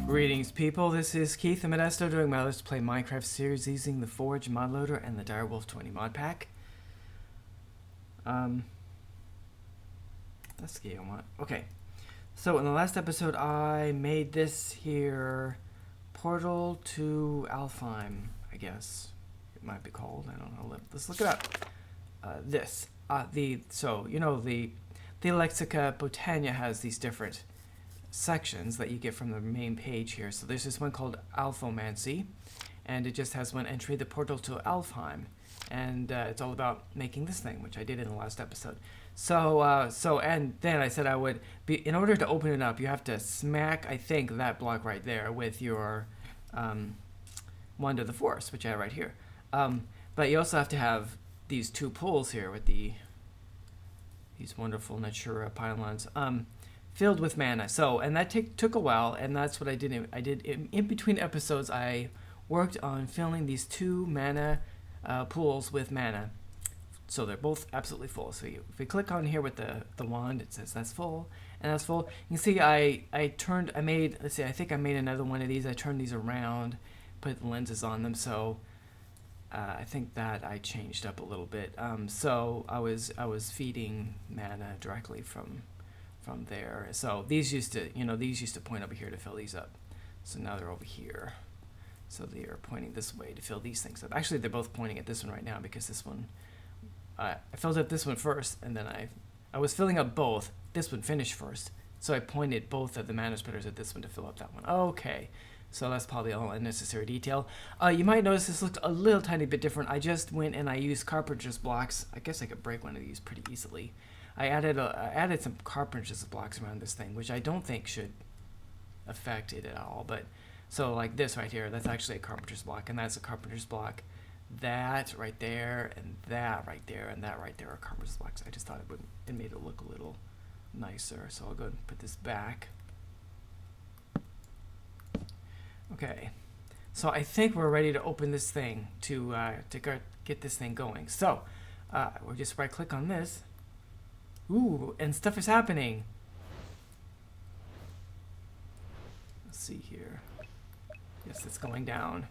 Greetings people, this is Keith and Modesto doing my Let's Play Minecraft series using the Forge mod loader and the Direwolf 20 mod pack. Let's get on. Okay, so in the last episode I made this here portal to Alfheim, I guess it might be called. I don't know. Let's look it up. The Lexica Botania has these different sections that you get from the main page here. So there's this one called Alphomancy, and it just has one entry, the portal to Alfheim, and it's all about making this thing, which I did in the last episode. And then I said I would be, in order to open it up, you have to smack, I think, that block right there with your Wand of the Forest, which I have right here. But you also have to have these two pulls here with these wonderful Natura pylons. Filled with mana. So, and that took a while, and that's what I did. In between episodes, I worked on filling these two mana pools with mana. So they're both absolutely full. So if we click on here with the wand, it says that's full, and that's full. You can see I think I made another one of these. I turned these around, put lenses on them. So I think that I changed up a little bit. So I was feeding mana directly from there. So these used to point over here to fill these up. So now they're over here. So they are pointing this way to fill these things up. Actually, they're both pointing at this one right now because this one, I filled up this one first, and then I was filling up both. This one finished first. So I pointed both of the mana splitters at this one to fill up that one. Okay. So that's probably all unnecessary detail. You might notice this looked a little tiny bit different. I just went and I used carpenter's blocks. I guess I could break one of these pretty easily. I added some carpenter's blocks around this thing, which I don't think should affect it at all. But so like this right here, that's actually a carpenter's block, and that's a carpenter's block. That right there, and that right there, and that right there are carpenter's blocks. I just thought it made it look a little nicer. So I'll go and put this back. Okay, so I think we're ready to open this thing to get this thing going. So we'll just right click on this. Ooh, and stuff is happening. Let's see here. Yes, it's going down.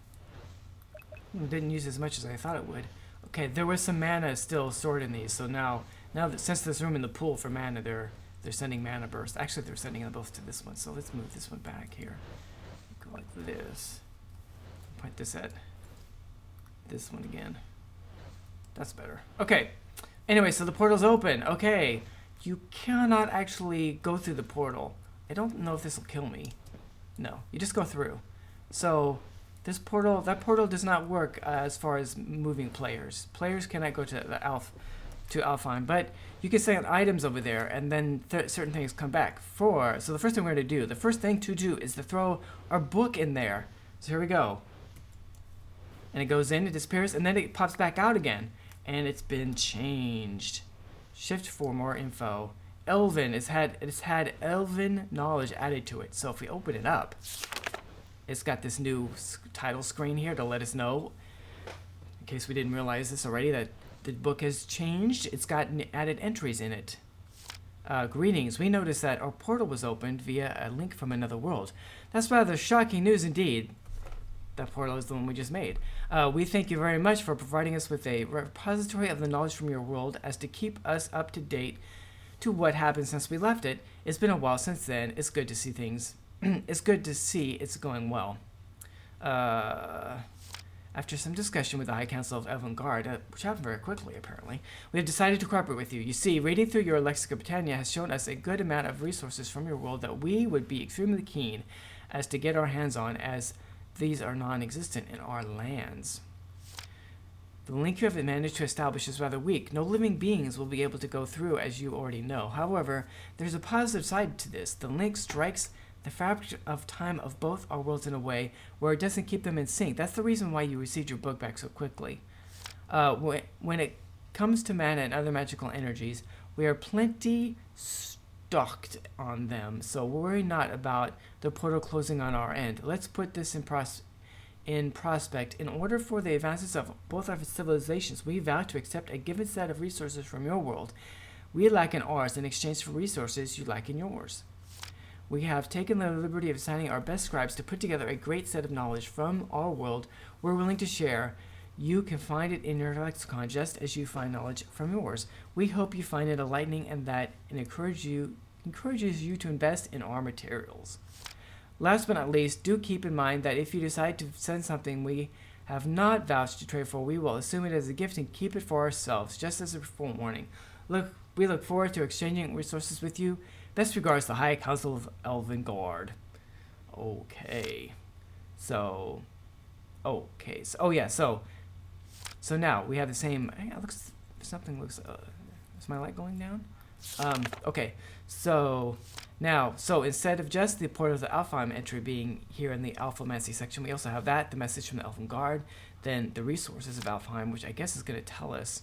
Didn't use as much as I thought it would. Okay, there was some mana still stored in these, so now that since there's room in the pool for mana, they're sending mana burst. Actually, they're sending them both to this one. So let's move this one back here. Go like this. Point this at this one again. That's better. Okay. Anyway, so the portal's open. Okay. You cannot actually go through the portal. I don't know if this will kill me. No, you just go through. So that portal does not work as far as moving players. Players cannot go to Alfheim, but you can send items over there, and then certain things come back. So the first thing we're going to do, is to throw our book in there. So here we go. And it goes in, it disappears, and then it pops back out again. And it's been changed. Shift for more info. Elven, it's had Elven knowledge added to it. So if we open it up, it's got this new title screen here to let us know, in case we didn't realize this already, that the book has changed. It's got added entries in it. Greetings, we noticed that our portal was opened via a link from another world. That's rather shocking news indeed. That portal is the one we just made. We thank you very much for providing us with a repository of the knowledge from your world as to keep us up to date to what happened since we left it. It's been a while since then. It's good to see things. It's good to see it's going well. After some discussion with the High Council of Avant-Garde, which happened very quickly apparently, we have decided to cooperate with you. You see, reading through your Lexica Botania has shown us a good amount of resources from your world that we would be extremely keen as to get our hands on, as these are non-existent in our lands. The link you have managed to establish is rather weak. No living beings will be able to go through, as you already know. However, there's a positive side to this. The link strikes the fabric of time of both our worlds in a way where it doesn't keep them in sync. That's the reason why you received your book back so quickly. When it comes to mana and other magical energies, we are plenty docked on them, so worry not about the portal closing on our end. Let's put this in prospect. In order for the advances of both our civilizations, we vow to accept a given set of resources from your world we lack in ours in exchange for resources you lack in yours. We have taken the liberty of assigning our best scribes to put together a great set of knowledge from our world we're willing to share. You can find it in your lexicon just as you find knowledge from yours. We hope you find it enlightening and that it encourages you to invest in our materials. Last but not least, do keep in mind that if you decide to send something we have not vouched to trade for, we will assume it as a gift and keep it for ourselves, just as a forewarning. We look forward to exchanging resources with you. Best regards, the High Council of Elven Guard. Okay. So now we have the same. Is my light going down? Okay. So instead of just the port of the Alfheim entry being here in the Alphomancy section, we also have the message from the Elven Guard, then the resources of Alfheim, which I guess is going to tell us.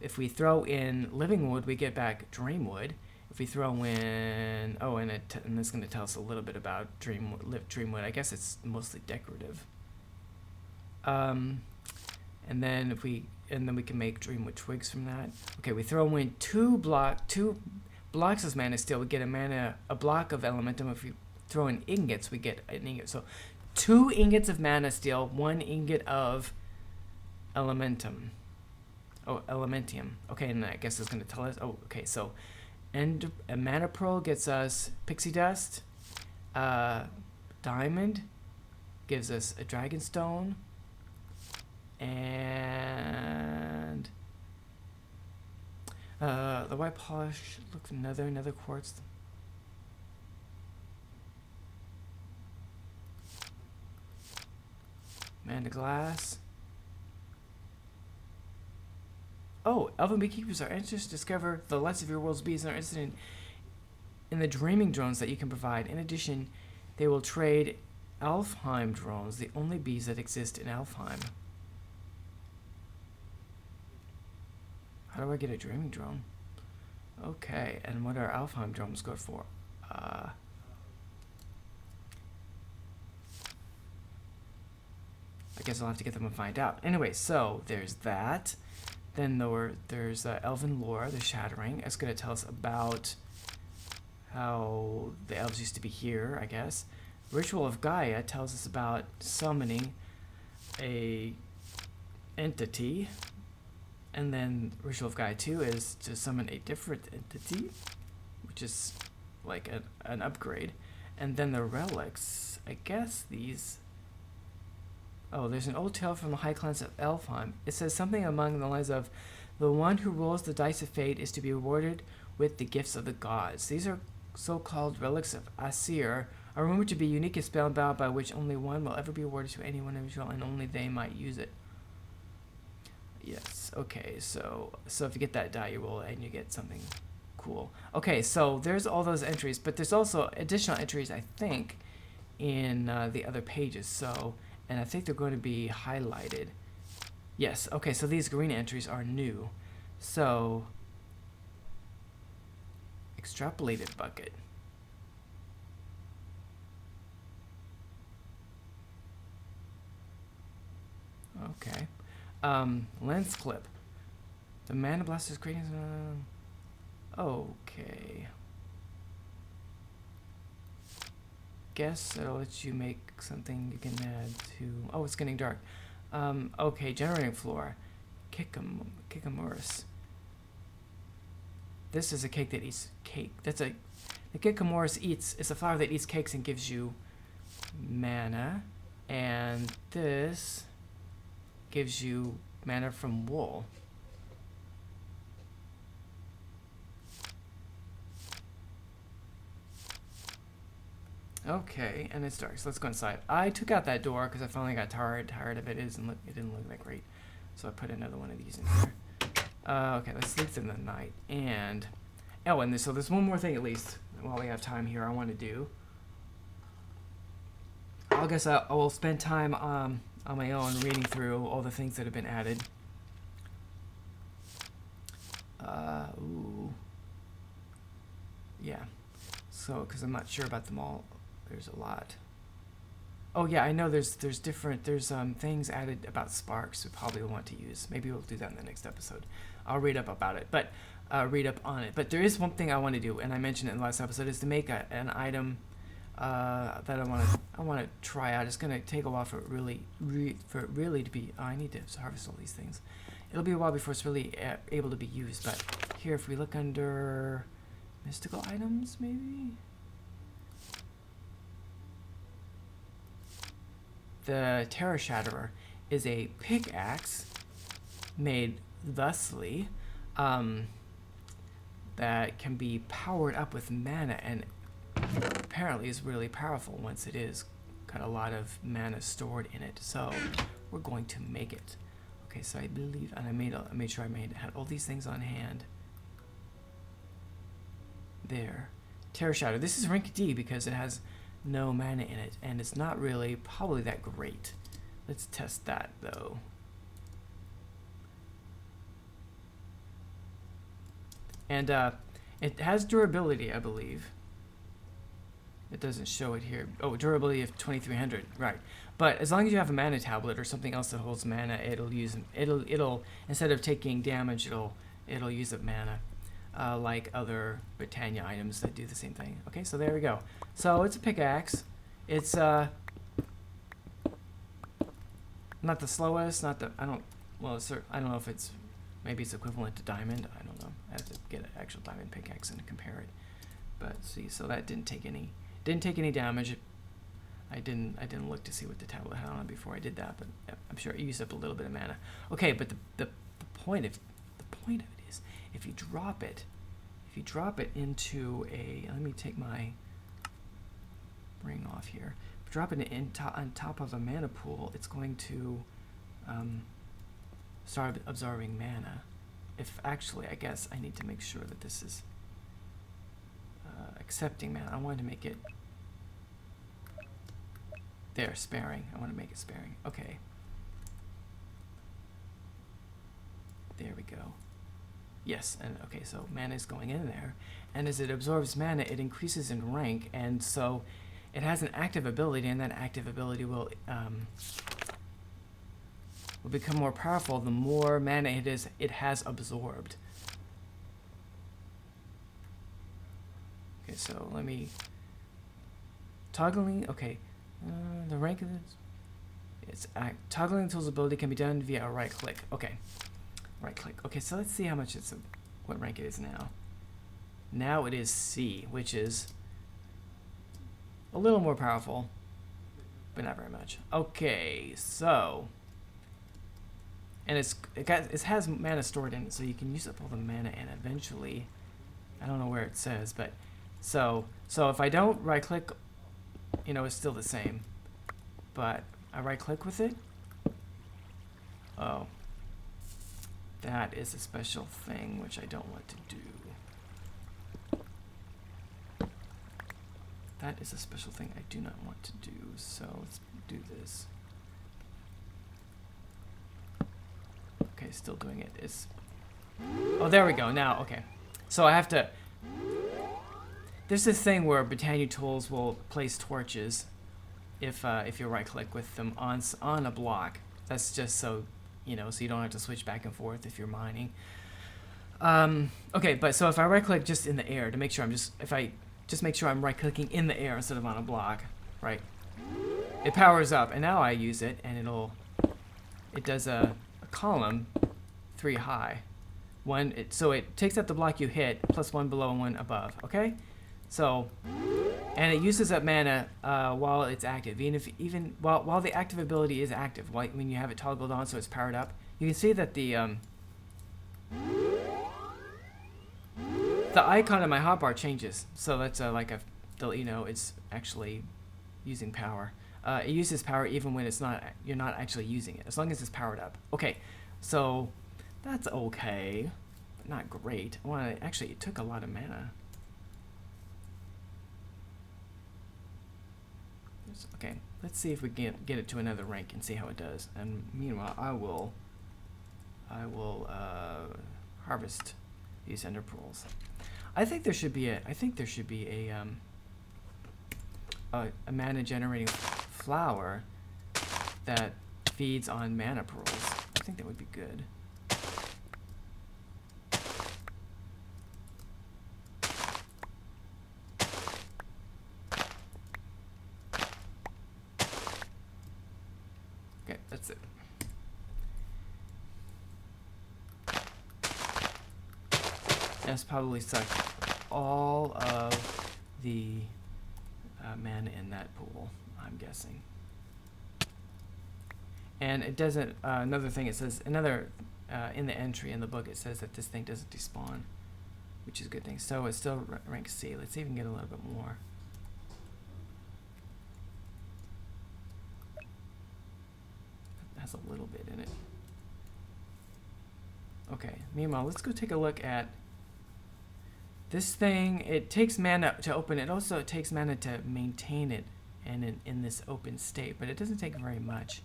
If we throw in Living Wood, we get back Dreamwood. If we throw in and it's going to tell us a little bit about Dreamwood. I guess it's mostly decorative. And then we can make Dreamwood twigs from that. Okay, we throw in two blocks of mana steel. We get a block of elementum. If we throw in ingots, we get an ingot. So 2 ingots of mana steel, 1 ingot of elementum. Elementium. Okay, and I guess it's going to tell us. Okay, so and a mana pearl gets us pixie dust. Diamond gives us a dragon stone. And the white polish looks another quartz. Mana glass. Elven beekeepers are anxious to discover the lights of your world's bees and are interested in the dreaming drones that you can provide. In addition, they will trade Alfheim drones, the only bees that exist in Alfheim. How do I get a dreaming drone? Okay, and what are Alfheim drones good for? I guess I'll have to get them and find out. Anyway, so there's that. Then there's Elven Lore, the Shattering. It's going to tell us about how the elves used to be here, I guess. Ritual of Gaia tells us about summoning a entity. And then Ritual of Gaia 2 is to summon a different entity, which is like an upgrade. And then the relics, I guess these... there's an old tale from the High Clans of Alfheim. It says something among the lines of, the one who rolls the dice of fate is to be rewarded with the gifts of the gods. These are so-called relics of Asir, are rumored to be unique and spellbound by which only one will ever be awarded to any one individual and only they might use it. Yes, okay, so if you get that die, you roll it and you get something cool. Okay, so there's all those entries, but there's also additional entries, I think, in the other pages, and I think they're going to be highlighted. Yes, okay, so these green entries are new. So, extrapolated bucket. Okay. Lens clip. The mana blast is creating... okay. Guess it'll let you make something you can add to... oh, it's getting dark. Okay, generating floor. Kikamoris. This is a cake that eats cake. The Kikamoris is a flower that eats cakes and gives you mana. And this gives you mana from wool. Okay, and it's dark, so let's go inside. I took out that door because I finally got tired of it. It didn't look that great, so I put another one of these in there. Okay, let's sleep through the night. And so there's one more thing at least while we have time here I want to do. I guess I will spend time on my own reading through all the things that have been added. Ooh. Yeah. So, because I'm not sure about them all. There's a lot. Oh yeah, I know there's different, there's things added about sparks we probably want to use. Maybe we'll do that in the next episode. I'll read up about it, but read up on it. But there is one thing I want to do, and I mentioned it in the last episode, is to make an item that I want to try out. It's gonna take a while for it really to be. Oh, I need to harvest all these things. It'll be a while before it's really able to be used. But here, if we look under mystical items, maybe. The Terror Shatterer is a pickaxe made thusly that can be powered up with mana, and apparently is really powerful once it is got a lot of mana stored in it. So we're going to make it. Okay, so I believe, and I made sure I had all these things on hand. There, Terror Shatterer. This is rank D because it has no mana in it, and it's not really probably that great. Let's test that though. And it has durability, I believe. It doesn't show it here. Oh, durability of 2300, right? But as long as you have a mana tablet or something else that holds mana, it'll instead of taking damage, it'll use up mana. Like other Britannia items that do the same thing. Okay, so there we go. So it's a pickaxe. It's not the slowest, not the, I don't know if it's, maybe it's equivalent to diamond. I don't know. I have to get an actual diamond pickaxe and compare it. But see, so that didn't take any damage. I didn't look to see what the tablet had on it before I did that, but yeah, I'm sure it used up a little bit of mana. Okay, but the point of it is, if you drop it into a, let me take my ring off here. If you drop it on top of a mana pool, it's going to start absorbing mana. If actually, I guess I need to make sure that this is accepting mana. I wanted to make it there, sparing. I want to make it sparing. Okay. There we go. Yes, and okay, so mana is going in there, and as it absorbs mana, it increases in rank, and so it has an active ability, and that active ability will become more powerful the more mana it has absorbed. Okay, so let me toggling. Okay, the rank of this. Toggling the tool's ability can be done via a right click. Okay. Right click. Okay, so let's see how much what rank it is now. Now it is C, which is a little more powerful, but not very much. Okay, so, and it has mana stored in it, so you can use up all the mana, and eventually, I don't know where it says, but so if I don't right click, it's still the same, but I right click with it. Oh. That is a special thing, which I don't want to do. That is a special thing I do not want to do, so let's do this. Okay, still doing it. Oh, there we go, now, okay. So I have to, there's this thing where Britannia tools will place torches if you right-click with them on a block. That's just so so you don't have to switch back and forth if you're mining. Okay, but so if I right-click just in the air to make sure if I just make sure I'm right-clicking in the air instead of on a block, right? It powers up, and now I use it, and it does a column 3 high. So it takes up the block you hit, plus 1 below and 1 above, okay? So, and it uses up mana while it's active, even while the active ability is active. When you have it toggled on, so it's powered up, you can see that the icon of my hotbar changes. So that's it's actually using power. It uses power even when you're not actually using it, as long as it's powered up. Okay, so that's okay, but not great. Well, actually, it took a lot of mana. Okay, let's see if we can get it to another rank and see how it does. And meanwhile, I will harvest these ender pearls. I think there should be a mana generating flower that feeds on mana pearls. I think that would be good. Okay, that's it. That's probably sucked all of the mana in that pool, I'm guessing. And it doesn't, another thing, it says, in the entry in the book, it says that this thing doesn't despawn, which is a good thing. So it's still rank C. Let's see if we can get a little bit more. It has a little bit in it. Okay, meanwhile, let's go take a look at this thing. It takes mana to open it. Also, it takes mana to maintain it and in this open state, but it doesn't take very much.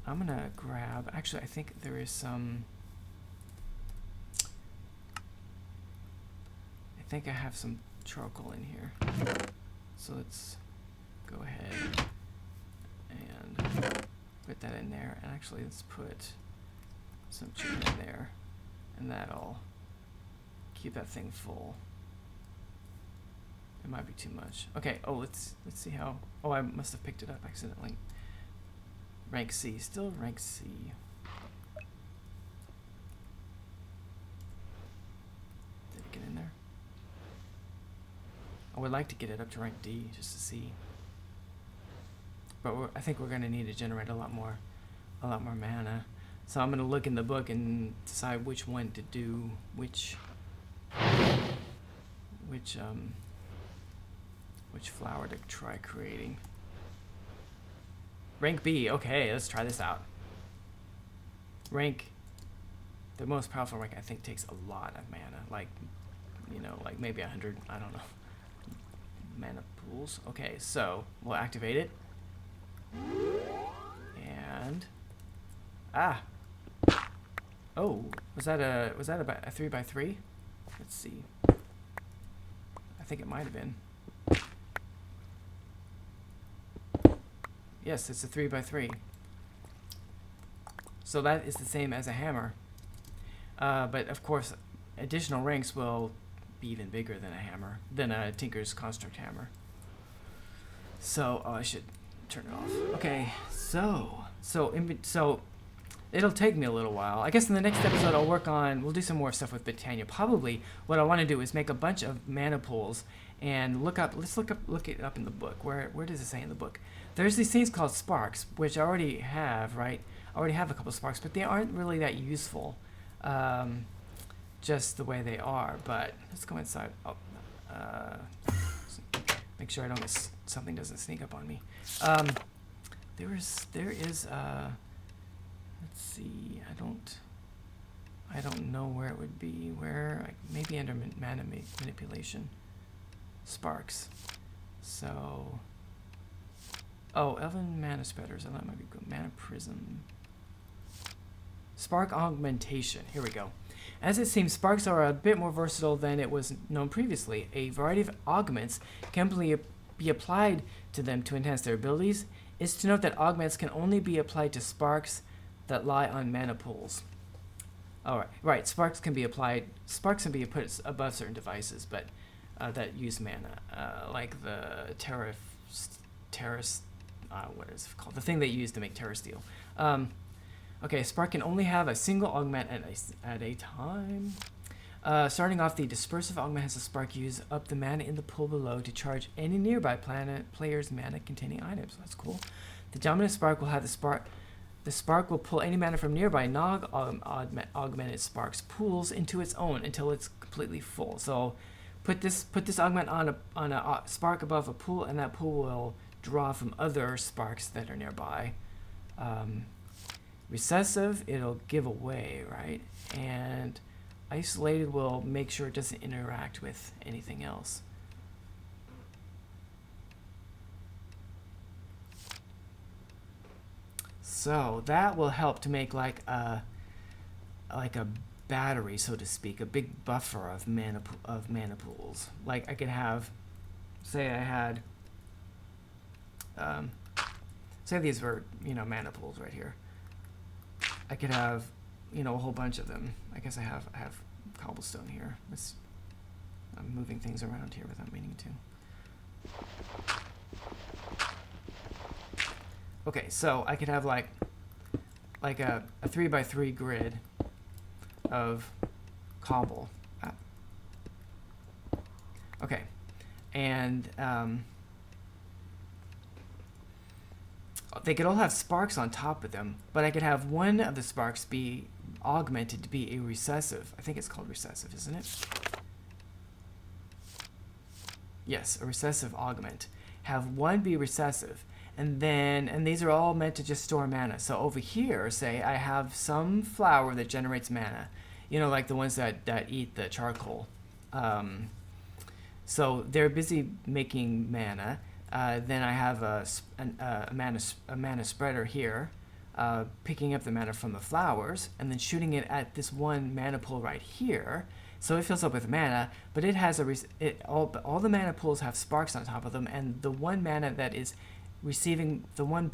I'm gonna grab, actually, I think there is some, I think I have some charcoal in here. So let's go ahead and put that in there. And actually, let's put some chicken in there, and that'll keep that thing full. It might be too much. Okay, oh, let's see how, oh, I must have picked it up accidentally. Rank C, still rank C. Did it get in there? I would like to get it up to rank D just to see. But I think we're gonna need to generate a lot more mana. So I'm gonna look in the book and decide which one to do, which flower to try creating. Rank B, okay, let's try this out. The most powerful rank, I think, takes a lot of mana. Like, you know, like maybe 100, I don't know, mana pools. Okay, so we'll activate it. And, oh, was that a 3x3? Let's see. I think it might have been. Yes, it's a 3x3. So that is the same as a hammer. But of course, additional ranks will be even bigger than a hammer, than a Tinker's Construct hammer. So, I should turn it off. Okay, so it'll take me a little while. I guess in the next episode we'll do some more stuff with Britannia. Probably what I want to do is make a bunch of mana pools and look it up in the book. Where does it say in the book? There's these things called sparks, which I already have, right? I already have a couple of sparks, but they aren't really that useful, just the way they are. But let's go inside. Oh, make sure something doesn't sneak up on me. There is. Let's see. I don't know where it would be. Where maybe under mana manipulation. Sparks. So. Oh, Elven Mana Spreaders. Oh, that might be good. Mana Prism. Spark Augmentation. Here we go. As it seems, sparks are a bit more versatile than it was known previously. A variety of augments can be applied to them to enhance their abilities. It's to note that augments can only be applied to sparks that lie on mana pools. Alright, right. Sparks can be put above certain devices, but that use mana, like the what is it called? The thing they use to make Terra Steel. Okay, Spark can only have a single augment at a time. Starting off, the dispersive augment has a spark use up the mana in the pool below to charge any nearby player's mana-containing items. That's cool. The dominant spark will have the spark will pull any mana from nearby non-augmented sparks pools into its own until it's completely full. So, put this augment on a spark above a pool, and that pool will draw from other sparks that are nearby. Recessive, it'll give away, right? And isolated will make sure it doesn't interact with anything else. So that will help to make like a battery, so to speak, a big buffer of mana pools. Like I could have, say I had, say these were, you know, mana pools right here. I could have, you know, a whole bunch of them. I guess I have cobblestone here. I'm moving things around here without meaning to. Okay, so I could have like a 3x3 grid of cobble. Okay, and they could all have sparks on top of them, but I could have one of the sparks be augmented to be a recessive. I think it's called recessive, isn't it? Yes, a recessive augment. Have one be recessive, and these are all meant to just store mana. So over here, say I have some flower that generates mana, you know, like the ones that eat the charcoal. So they're busy making mana. Then I have a mana spreader here, picking up the mana from the flowers and then shooting it at this one mana pool right here. So it fills up with mana, but it has all the mana pools have sparks on top of them, and the one mana that is receiving the one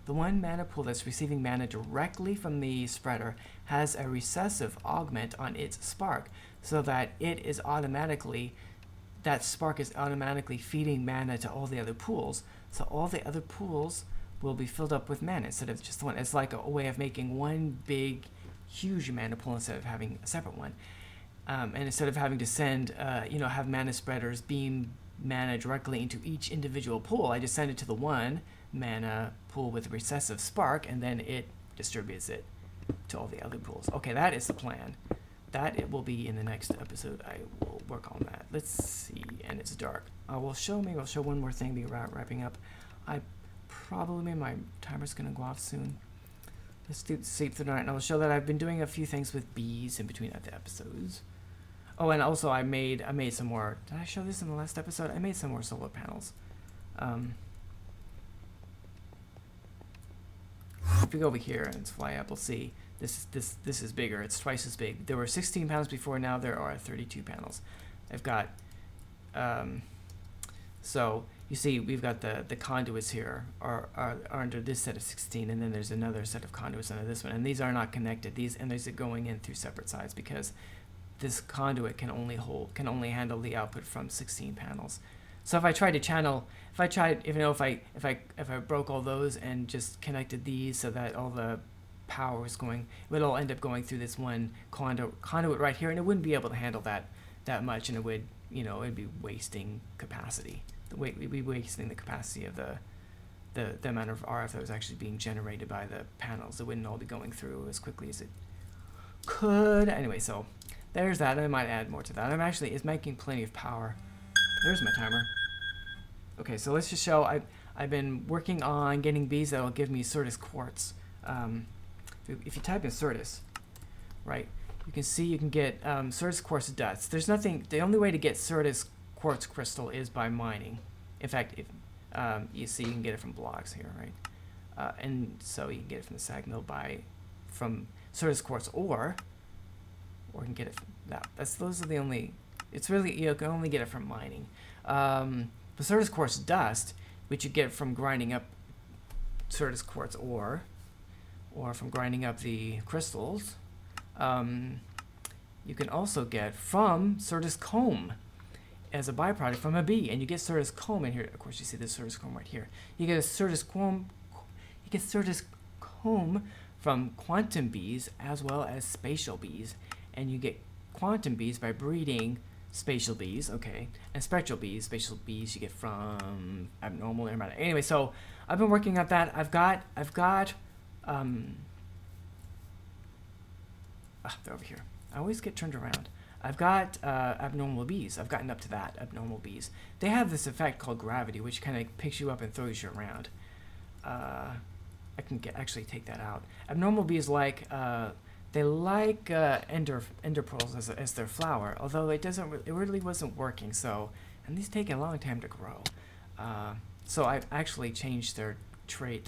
mana pool that's receiving mana directly from the spreader has a recessive augment on its spark, so that that spark is automatically feeding mana to all the other pools. So all the other pools will be filled up with mana instead of just one. It's like a way of making one big, huge mana pool instead of having a separate one. And instead of having to send, have mana spreaders beam mana directly into each individual pool, I just send it to the one mana pool with recessive spark, and then it distributes it to all the other pools. Okay, that is the plan. That it will be in the next episode. I will work on that. Let's see, and it's dark. Maybe I'll show one more thing before wrapping up. My timer's gonna go off soon. Let's do sleep through the night, and I'll show that I've been doing a few things with bees in between the episodes. Oh, and also I made some more. Did I show this in the last episode? I made some more solar panels. If we go over here and fly up, we'll see this is bigger. It's twice as big. There were 16 panels before. Now there are 32 panels. I've got so you see we've got the conduits here are under this set of 16, and then there's another set of conduits under this one, and these are not connected. These are going in through separate sides because this conduit can only handle the output from 16 panels. So if I broke all those and just connected these so that all the power was going, it would all end up going through this one conduit right here, and it wouldn't be able to handle that much, and it would, it'd be wasting capacity. We'd be wasting the capacity of the amount of RF that was actually being generated by the panels. It wouldn't all be going through as quickly as it could. Anyway, so there's that. I might add more to that. It's making plenty of power. There's my timer. Okay, so let's just show. I've been working on getting bees that'll give me Certus quartz. If you type in Certus, right, you can see you can get Certus quartz dust. There's nothing. The only way to get Certus quartz crystal is by mining. In fact, you see you can get it from blocks here, right? And so you can get it from the sag mill from Certus quartz, or you can get it from that. Those are the only. It's really, you can only get it from mining. The Certus quartz dust, which you get from grinding up Certus quartz ore, or from grinding up the crystals, you can also get from Certus comb as a byproduct from a bee, and you get Certus comb in here. Of course, you see this Certus comb right here. You get a Certus comb. You get Certus comb from quantum bees as well as spatial bees, and you get quantum bees by breeding spatial bees, okay, and spectral bees. Spatial bees you get from abnormal aromatic. Anyway, so I've been working on that. I've got they're over here. I always get turned around. I've got abnormal bees. I've gotten up to that. Abnormal bees. They have this effect called gravity, which kind of picks you up and throws you around. I can actually take that out. Abnormal bees they like ender pearls as their flower, although it really wasn't working. So, and these take a long time to grow. So I've actually changed their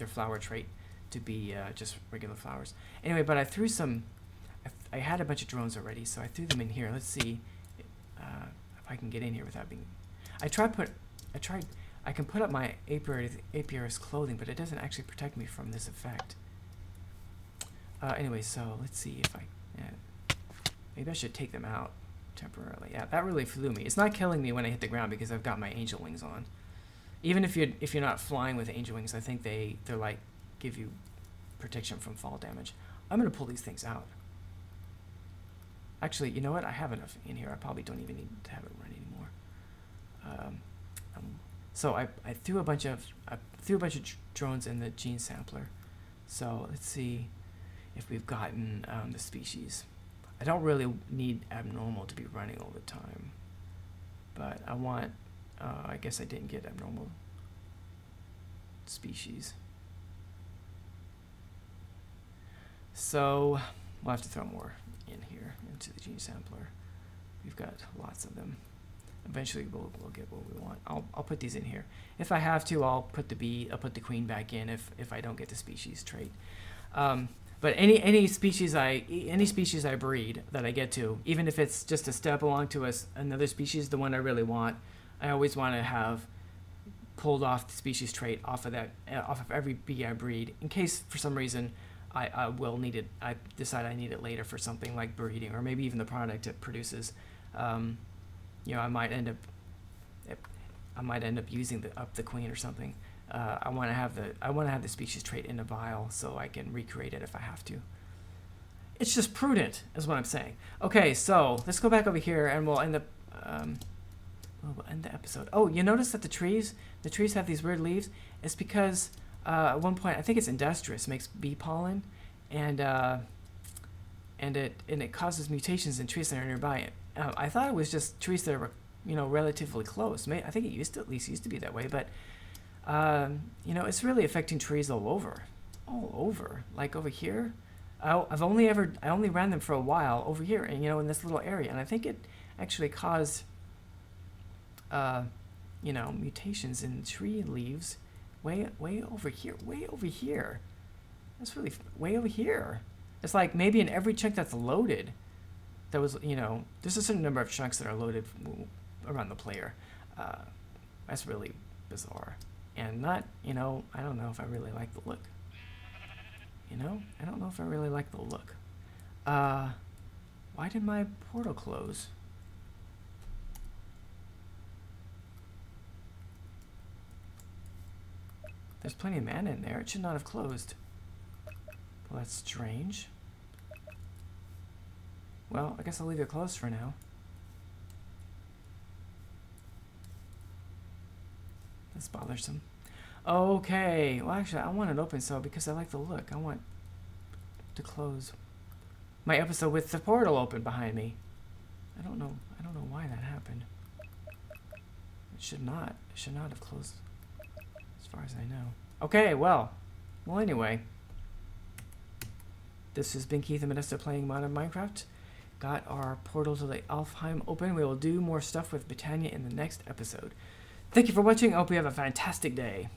flower trait, to be just regular flowers. Anyway, but I threw some I had a bunch of drones already, so I threw them in here. Let's see if I can get in here without being. I can put up my apiarist clothing, but it doesn't actually protect me from this effect. Anyway, so let's see if I. Maybe I should take them out temporarily. Yeah, that really flew me. It's not killing me when I hit the ground because I've got my angel wings on. Even if you're not flying with angel wings, I think they're like give you protection from fall damage. I'm gonna pull these things out. Actually, you know what? I have enough in here. I probably don't even need to have it run anymore. So I threw a bunch of drones in the gene sampler. So let's see if we've gotten the species. I don't really need abnormal to be running all the time, but I want. I guess I didn't get abnormal species. So we'll have to throw more in here into the gene sampler. We've got lots of them. Eventually we'll get what we want. I'll put these in here. If I have to, I'll put the queen back in if I don't get the species trait. But any species I breed that I get to, even if it's just a step along to another species, the one I really want, I always want to have pulled off the species trait off of every bee I breed, in case for some reason I will need it. I decide I need it later for something like breeding, or maybe even the product it produces. I might end up using the queen or something. I want to have the species trait in a vial so I can recreate it if I have to. It's just prudent, is what I'm saying. Okay, so let's go back over here and we'll end up. We'll end the episode. Oh, you notice that the trees have these weird leaves? It's because at one point, I think it's industrious, makes bee pollen, and it causes mutations in trees that are nearby. I thought it was just trees that were, relatively close. I think it at least used to be that way, but it's really affecting trees all over. Like over here, I only ran them for a while over here, and in this little area, and I think it actually caused mutations in tree leaves way over here. That's really way over here. It's like maybe in every chunk that's loaded, there was, there's a certain number of chunks that are loaded around the player. That's really bizarre. And not, I don't know if I really like the look. I don't know if I really like the look. Why did my portal close? There's plenty of mana in there. It should not have closed. Well, that's strange. Well, I guess I'll leave it closed for now. That's bothersome. Okay. Well, actually, I want it open because I like the look. I want to close my episode with the portal open behind me. I don't know why that happened. It should not have closed. As far as I know. Okay, well anyway. This has been Keith and Modesta playing Modern Minecraft. Got our portal to the Alfheim open. We will do more stuff with Britannia in the next episode. Thank you for watching. I hope you have a fantastic day.